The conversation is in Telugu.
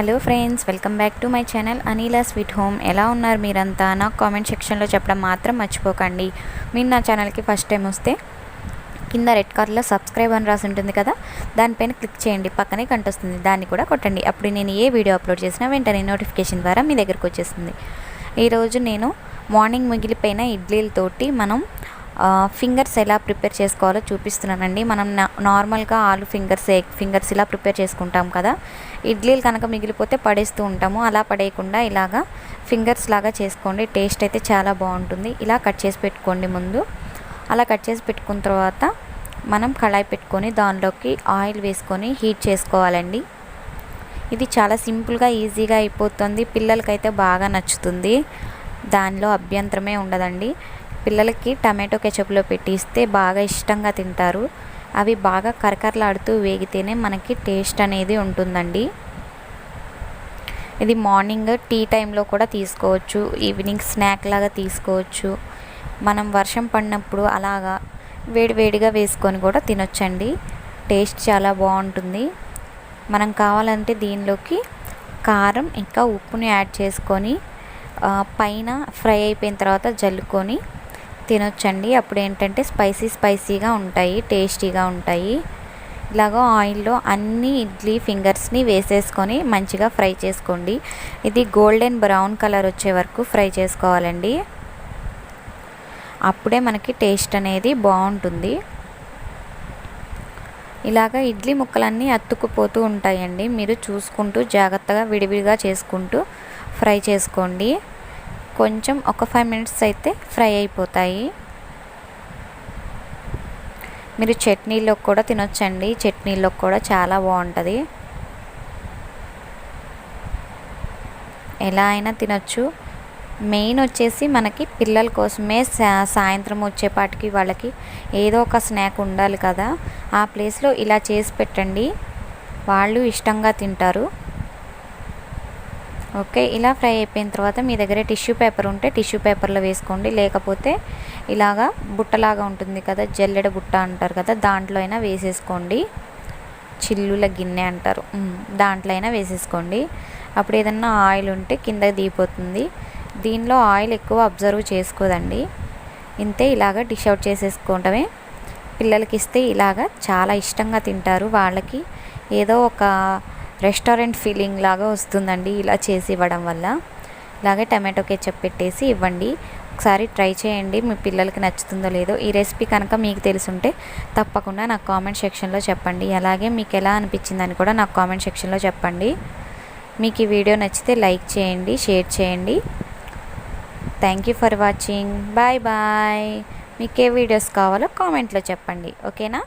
Hello friends, welcome back to my channel Anila sweet home. ఎలా ఉన్నారు మీరంతా? నాకు కామెంట్ సెక్షన్లో చెప్పడం మాత్రం మర్చిపోకండి. మీరు నా ఛానల్కి ఫస్ట్ టైం వస్తే కింద రెడ్ కలర్లో సబ్స్క్రైబ్ అని రాసి ఉంటుంది కదా, దానిపైన క్లిక్ చేయండి. పక్కనే గంట వస్తుంది, దాన్ని కూడా కొట్టండి. అప్పుడు నేను ఏ వీడియో అప్లోడ్ చేసినా వెంటనే నోటిఫికేషన్ ద్వారా మీ దగ్గరకు వచ్చేస్తుంది. ఈరోజు నేను మార్నింగ్ మిగిలిపోయిన ఇడ్లీలతోటి మనం ఫింగర్స్ ఎలా ప్రిపేర్ చేసుకోవాలో చూపిస్తున్నానండి. మనం నార్మల్గా ఆలు ఫింగర్స్, ఎగ్ ఫింగర్స్ ఇలా ప్రిపేర్ చేసుకుంటాం కదా. ఇడ్లీలు కనుక మిగిలిపోతే పడేస్తూ ఉంటాము. అలా పడేయకుండా ఇలాగా ఫింగర్స్ లాగా చేసుకోండి. టేస్ట్ అయితే చాలా బాగుంటుంది. ఇలా కట్ చేసి పెట్టుకోండి ముందు. అలా కట్ చేసి పెట్టుకున్న తర్వాత మనం కళాయి పెట్టుకొని దానిలోకి ఆయిల్ వేసుకొని హీట్ చేసుకోవాలండి. ఇది చాలా సింపుల్గా ఈజీగా అయిపోతుంది. పిల్లలకైతే బాగా నచ్చుతుంది. దానిలో అభ్యంతరమే ఉండదండి. పిల్లలకి టమాటో కెచప్లో పెట్టి ఇస్తే బాగా ఇష్టంగా తింటారు. అవి బాగా కరకరలాడుతూ వేగితేనే మనకి టేస్ట్ అనేది ఉంటుందండి. ఇది మార్నింగ్ టీ టైంలో కూడా తీసుకోవచ్చు, ఈవినింగ్ స్నాక్ లాగా తీసుకోవచ్చు. మనం వర్షం పడినప్పుడు అలాగా వేడివేడిగా వేసుకొని కూడా తినొచ్చండి. టేస్ట్ చాలా బాగుంటుంది. మనం కావాలంటే దీనిలోకి కారం ఇంకా ఉప్పుని యాడ్ చేసుకొని పైన ఫ్రై అయిపోయిన తర్వాత జల్లుకొని తినొచ్చండి. అప్పుడు ఏంటంటే స్పైసీగా ఉంటాయి, టేస్టీగా ఉంటాయి. ఇలాగో ఆయిల్లో అన్ని ఇడ్లీ ఫింగర్స్ని వేసేసుకొని మంచిగా ఫ్రై చేసుకోండి. ఇది గోల్డెన్ బ్రౌన్ కలర్ వచ్చే వరకు ఫ్రై చేసుకోవాలండి. అప్పుడే మనకి టేస్ట్ అనేది బాగుంటుంది. ఇలాగ ఇడ్లీ ముక్కలన్నీ అతుక్కుపోతూ ఉంటాయండి. మీరు చూసుకుంటూ జాగ్రత్తగా విడివిడిగా చేసుకుంటూ ఫ్రై చేసుకోండి. కొంచెం ఒక 5 మినిట్స్ అయితే ఫ్రై అయిపోతాయి. మీరు చట్నీలో కూడా తినొచ్చండి. చట్నీలో కూడా చాలా బాగుంటుంది. ఎలా అయినా తినొచ్చు. మెయిన్ వచ్చేసి మనకి పిల్లల కోసమే సాయంత్రం వచ్చేపాటికి వాళ్ళకి ఏదో ఒక స్నాక్ ఉండాలి కదా. ఆ ప్లేస్లో ఇలా చేసి పెట్టండి, వాళ్ళు ఇష్టంగా తింటారు. ఓకే, ఇలా ఫ్రై అయిపోయిన తర్వాత మీ దగ్గర టిష్యూ పేపర్ ఉంటే టిష్యూ పేపర్లో వేసుకోండి. లేకపోతే ఇలాగా బుట్టలాగా ఉంటుంది కదా, జల్లెడ బుట్ట అంటారు కదా, దాంట్లో అయినా వేసేసుకోండి. చిల్లుల గిన్నె అంటారు, దాంట్లో అయినా వేసేసుకోండి. అప్పుడు ఏదన్నా ఆయిల్ ఉంటే కింద దిగిపోతుంది. దీనిలో ఆయిల్ ఎక్కువ అబ్జర్వ్ చేసుకోదండి. ఇంతే, ఇలాగ డిష్ అవుట్ చేసేసుకోవటమే. పిల్లలకి ఇస్తే ఇలాగా చాలా ఇష్టంగా తింటారు. వాళ్ళకి ఏదో ఒక రెస్టారెంట్ ఫీలింగ్ లాగా వస్తుందండి ఇలా చేసి ఇవ్వడం వల్ల. ఇలాగే టమాటో కెచప్ పెట్టేసి ఇవ్వండి. ఒకసారి ట్రై చేయండి, మీ పిల్లలకి నచ్చుతుందో లేదో. ఈ రెసిపీ కనుక మీకు తెలుసుంటే తప్పకుండా నాకు కామెంట్ సెక్షన్లో చెప్పండి. అలాగే మీకు ఎలా అనిపించిందని కూడా నాకు కామెంట్ సెక్షన్లో చెప్పండి. మీకు ఈ వీడియో నచ్చితే లైక్ చేయండి, షేర్ చేయండి. Thank you for watching. Bye bye. మీకు ఏ వీడియోస్ కావాలో కామెంట్లో చెప్పండి. ఓకేనా?